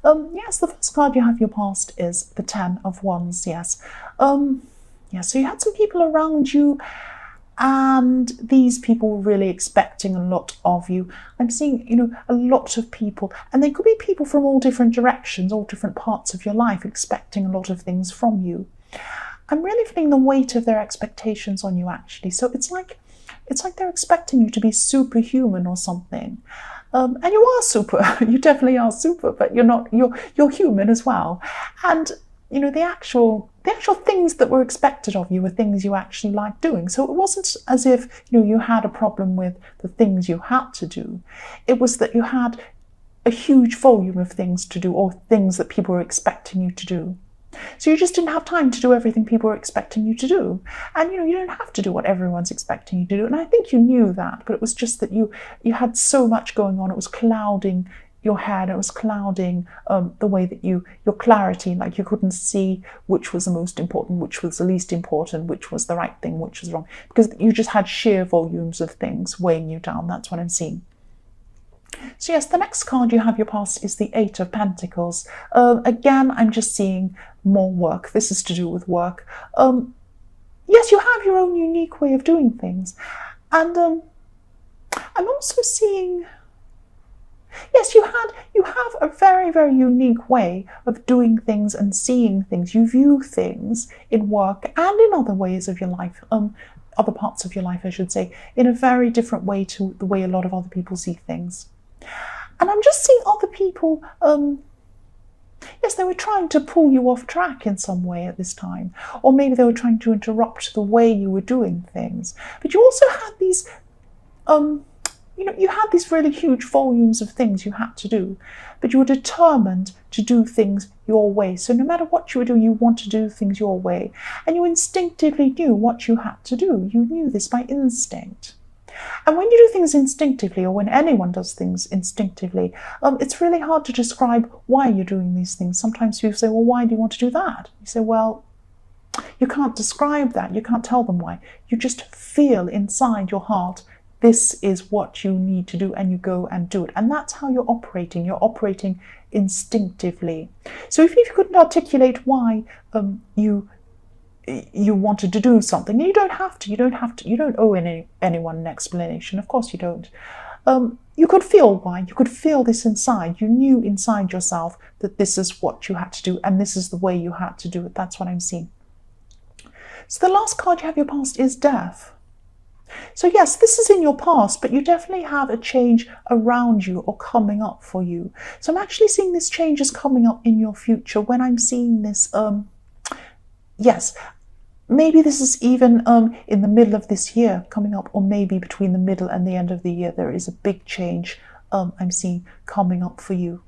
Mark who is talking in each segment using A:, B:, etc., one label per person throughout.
A: Yes, the first card you have your past is the Ten of Wands, yes. Yeah, so you had some people around you, and these people were really expecting a lot of you. I'm seeing, a lot of people, and they could be people from all different directions, all different parts of your life, expecting a lot of things from you. I'm really feeling the weight of their expectations on you, actually. So it's like they're expecting you to be superhuman or something. And you are super. You definitely are super, but you're not. You're human as well. And the actual things that were expected of you were things you actually liked doing. So it wasn't as if you had a problem with the things you had to do. It was that you had a huge volume of things to do, or things that people were expecting you to do. So you just didn't have time to do everything people were expecting you to do. And you don't have to do what everyone's expecting you to do. And I think you knew that, but it was just that you had so much going on. It was clouding your head, it was clouding the way that your clarity, like you couldn't see which was the most important, which was the least important, which was the right thing, which was wrong, because you just had sheer volumes of things weighing you down. That's what I'm seeing. So yes, the next card you have your past is the Eight of Pentacles. Again, I'm just seeing more work. This is to do with work. Yes, you have your own unique way of doing things. And I'm also seeing, yes, you have a very, very unique way of doing things and seeing things. You view things in work and in other ways of your life, other parts of your life, I should say, in a very different way to the way a lot of other people see things. And I'm just seeing other people, yes, they were trying to pull you off track in some way at this time. Or maybe they were trying to interrupt the way you were doing things. But you also had these, you had these really huge volumes of things you had to do. But you were determined to do things your way. So no matter what you were doing, you want to do things your way. And you instinctively knew what you had to do. You knew this by instinct. And when you do things instinctively, or when anyone does things instinctively, it's really hard to describe why you're doing these things. Sometimes people say, well, why do you want to do that? You say, well, you can't describe that. You can't tell them why. You just feel inside your heart, this is what you need to do, and you go and do it. And that's how you're operating. You're operating instinctively. So if you couldn't articulate why you wanted to do something, you don't have to. You don't owe anyone an explanation. Of course you don't. You could feel why. You could feel this inside. You knew inside yourself that this is what you had to do, and this is the way you had to do it. That's what I'm seeing. So the last card you have your past is Death. So yes, this is in your past, but you definitely have a change around you or coming up for you. So I'm actually seeing this change is coming up in your future. When I'm seeing this, yes, maybe this is even in the middle of this year coming up, or maybe between the middle and the end of the year, there is a big change I'm seeing coming up for you.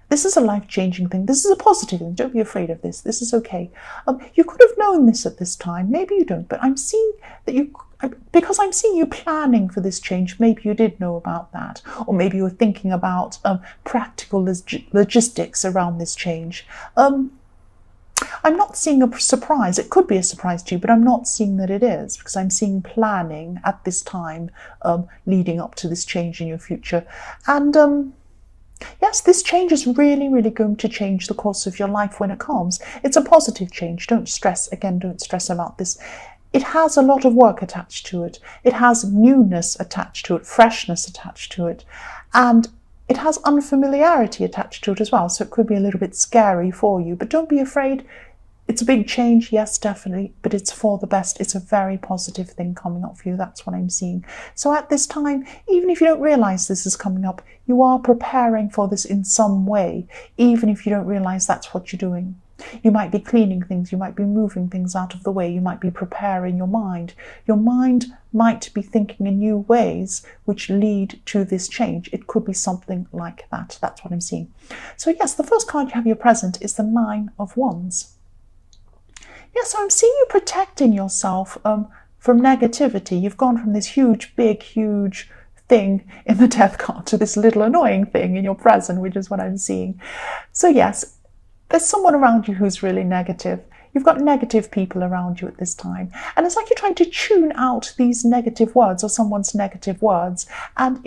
A: This is a life-changing thing. This is a positive thing. Don't be afraid of this. This is okay. You could have known this at this time. Maybe you don't, but I'm seeing that because I'm seeing you planning for this change, maybe you did know about that. Or maybe you were thinking about practical logistics around this change. I'm not seeing a surprise. It could be a surprise to you, but I'm not seeing that it is, because I'm seeing planning at this time leading up to this change in your future. And yes, this change is really, really going to change the course of your life when it comes. It's a positive change. Don't stress. Again, don't stress about this. It has a lot of work attached to it. It has newness attached to it, freshness attached to it. And it has unfamiliarity attached to it as well. So it could be a little bit scary for you. But don't be afraid. It's a big change, yes, definitely, but it's for the best. It's a very positive thing coming up for you. That's what I'm seeing. So at this time, even if you don't realize this is coming up, you are preparing for this in some way, even if you don't realize that's what you're doing. You might be cleaning things. You might be moving things out of the way. You might be preparing your mind. Your mind might be thinking in new ways which lead to this change. It could be something like that. That's what I'm seeing. So yes, the first card you have your present is the Nine of Wands. Yeah, so I'm seeing you protecting yourself from negativity. You've gone from this huge thing in the Death card to this little annoying thing in your present, which is what I'm seeing. So yes, there's someone around you who's really negative. You've got negative people around you at this time. And it's like you're trying to tune out these negative words or someone's negative words. And,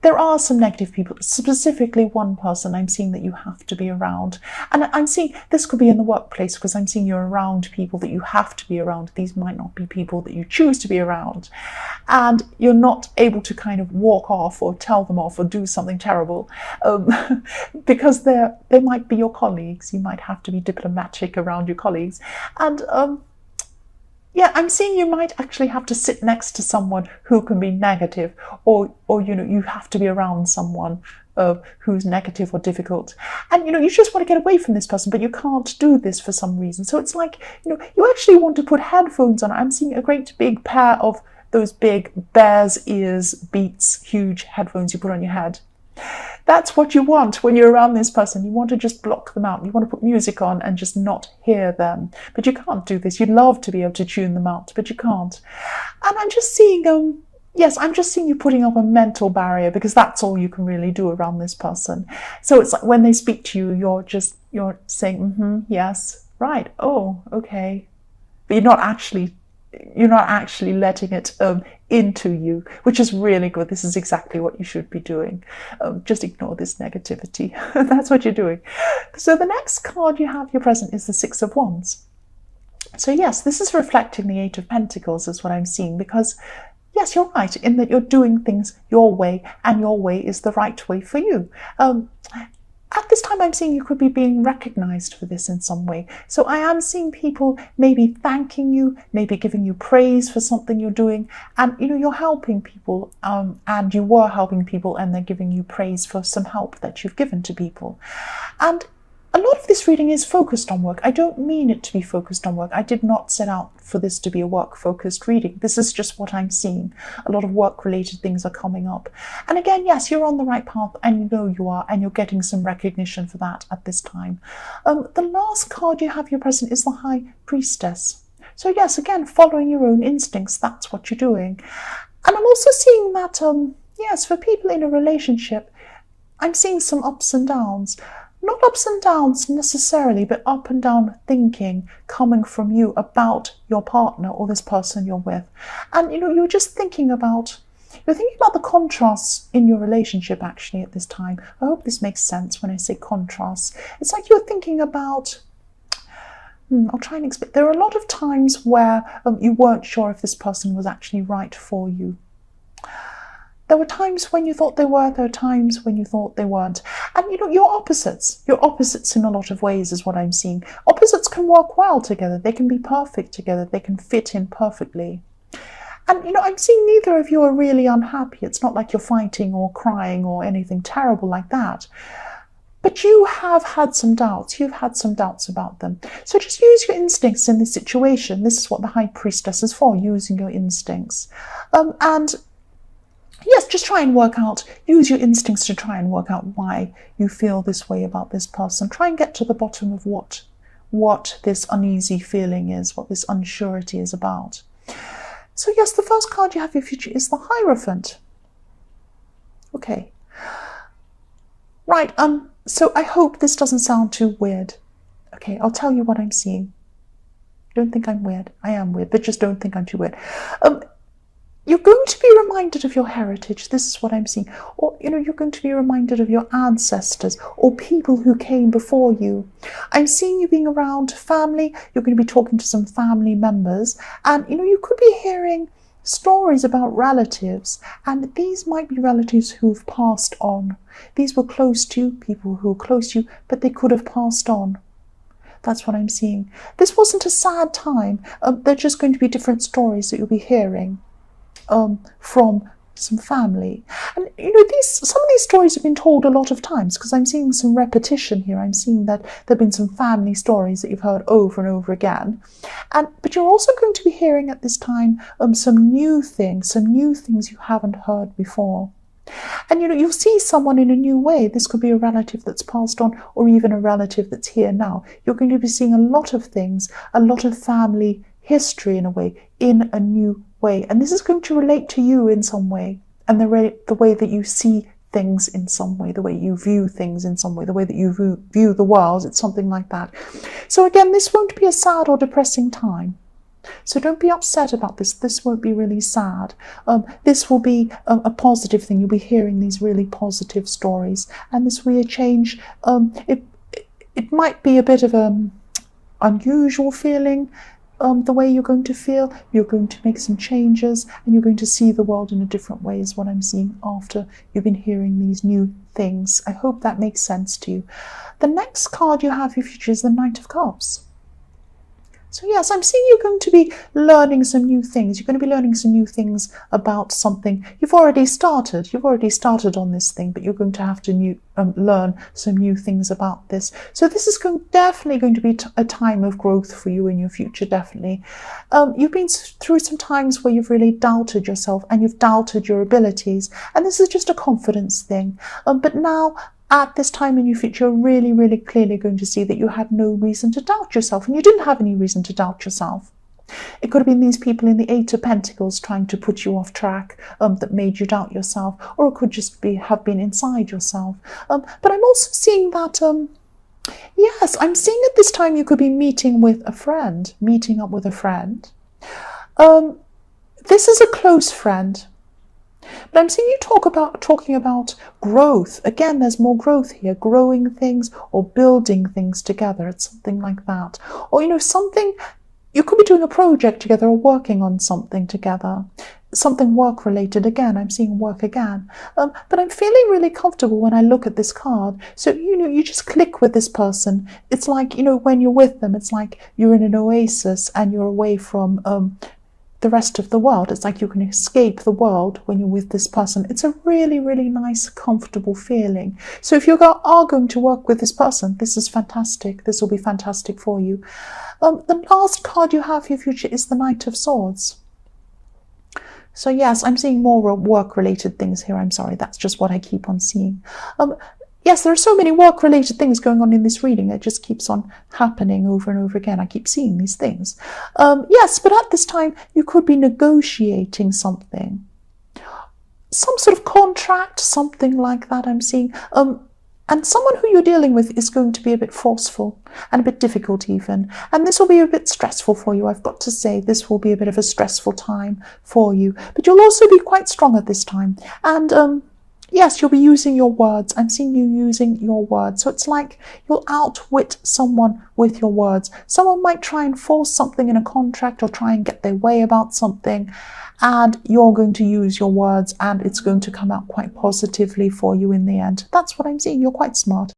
A: there are some negative people, specifically one person I'm seeing that you have to be around. And I'm seeing this could be in the workplace, because I'm seeing you're around people that you have to be around. These might not be people that you choose to be around. And you're not able to kind of walk off or tell them off or do something terrible, because they might be your colleagues. You might have to be diplomatic around your colleagues. And yeah, I'm seeing you might actually have to sit next to someone who can be negative, or you have to be around someone who's negative or difficult. And you just want to get away from this person, but you can't do this for some reason. So it's like, you actually want to put headphones on. I'm seeing a great big pair of those big bear's ears, Beats, huge headphones you put on your head. That's what you want when you're around this person. You want to just block them out. You want to put music on and just not hear them. But you can't do this. You'd love to be able to tune them out, but you can't. And I'm just seeing, yes, I'm just seeing you putting up a mental barrier, because that's all you can really do around this person. So it's like when they speak to you, you're saying, yes, right, oh, okay. But you're not actually letting it into you, which is really good. This is exactly what you should be doing. Just ignore this negativity. That's what you're doing. So the next card you have, your present, is the Six of Wands. So yes, this is reflecting the Eight of Pentacles, is what I'm seeing, because yes, you're right in that you're doing things your way, and your way is the right way for you. At this time, I'm seeing you could be being recognized for this in some way. So I am seeing people maybe thanking you, maybe giving you praise for something you're doing. And, you're helping people, and you were helping people, and they're giving you praise for some help that you've given to people. And a lot of this reading is focused on work. I don't mean it to be focused on work. I did not set out for this to be a work-focused reading. This is just what I'm seeing. A lot of work-related things are coming up. And again, yes, you're on the right path, and you know you are, and you're getting some recognition for that at this time. The last card you have, your present, is the High Priestess. So yes, again, following your own instincts, that's what you're doing. And I'm also seeing that, yes, for people in a relationship, I'm seeing some ups and downs. Not ups and downs necessarily, but up and down thinking coming from you about your partner or this person you're with. And, you're just thinking about, the contrasts in your relationship actually at this time. I hope this makes sense when I say contrasts. It's like you're thinking about, I'll try and explain. There are a lot of times where you weren't sure if this person was actually right for you. There were times when you thought they were, there were times when you thought they weren't. And, you're opposites. You're opposites in a lot of ways is what I'm seeing. Opposites can work well together. They can be perfect together. They can fit in perfectly. And, I'm seeing neither of you are really unhappy. It's not like you're fighting or crying or anything terrible like that. But you have had some doubts. You've had some doubts about them. So just use your instincts in this situation. This is what the High Priestess is for, using your instincts. And yes, just try and use your instincts to try and work out why you feel this way about this person. Try and get to the bottom of what this uneasy feeling is, what this unsurety is about. So yes, the first card you have, your future, is the Hierophant. Okay. Right, so I hope this doesn't sound too weird. Okay, I'll tell you what I'm seeing. Don't think I'm weird. I am weird, but just don't think I'm too weird. You're going to be reminded of your heritage. This is what I'm seeing. Or, you're going to be reminded of your ancestors or people who came before you. I'm seeing you being around family. You're going to be talking to some family members. And, you could be hearing stories about relatives. And these might be relatives who've passed on. These were close to you, people who were close to you, but they could have passed on. That's what I'm seeing. This wasn't a sad time. They're just going to be different stories that you'll be hearing from some family. And some of these stories have been told a lot of times, because I'm seeing some repetition here. I'm seeing that there have been some family stories that you've heard over and over again. But you're also going to be hearing at this time some new things you haven't heard before. And you'll see someone in a new way. This could be a relative that's passed on, or even a relative that's here now. You're going to be seeing a lot of things, a lot of family history in a way, in a new way. And this is going to relate to you in some way, and the way that you see things in some way, the way you view things in some way, the way that you view the world. It's something like that. So again, this won't be a sad or depressing time. So don't be upset about this. This won't be really sad. This will be a positive thing. You'll be hearing these really positive stories, and this will change. It might be a bit of an unusual feeling. The way you're going to feel, you're going to make some changes, and you're going to see the world in a different way is what I'm seeing after you've been hearing these new things. I hope that makes sense to you. The next card you have for your future is the Knight of Cups. So yes, I'm seeing you're going to be learning some new things. You're going to be learning some new things about something. You've already started on this thing, but you're going to have to learn some new things about this. So this is definitely going to be a time of growth for you in your future, definitely. You've been through some times where you've really doubted yourself and you've doubted your abilities. And this is just a confidence thing. But now, at this time in your future, you're really, really clearly going to see that you had no reason to doubt yourself, and you didn't have any reason to doubt yourself. It could have been these people in the Eight of Pentacles trying to put you off track that made you doubt yourself, or it could just have been inside yourself. But I'm also seeing that, yes, I'm seeing at this time you could be meeting up with a friend. This is a close friend. But I'm seeing you talking about growth. Again, there's more growth here, growing things or building things together. It's something like that. Or, you could be doing a project together or working on something together. Something work-related again. I'm seeing work again. But I'm feeling really comfortable when I look at this card. So, you just click with this person. It's like, when you're with them, it's like you're in an oasis and you're away from the rest of the world. It's like you can escape the world when you're with this person. It's a really, really nice, comfortable feeling. So if you are going to work with this person, this is fantastic. This will be fantastic for you. The last card you have for your future is the Knight of Swords. So yes, I'm seeing more work-related things here. I'm sorry, that's just what I keep on seeing. Yes, there are so many work-related things going on in this reading. It just keeps on happening over and over again. I keep seeing these things. Yes, but at this time, you could be negotiating something. Some sort of contract, something like that I'm seeing. And someone who you're dealing with is going to be a bit forceful and a bit difficult even. And this will be a bit stressful for you. I've got to say, this will be a bit of a stressful time for you. But you'll also be quite strong at this time. And yes, you'll be using your words. I'm seeing you using your words. So it's like you'll outwit someone with your words. Someone might try and force something in a contract or try and get their way about something. And you're going to use your words and it's going to come out quite positively for you in the end. That's what I'm seeing. You're quite smart.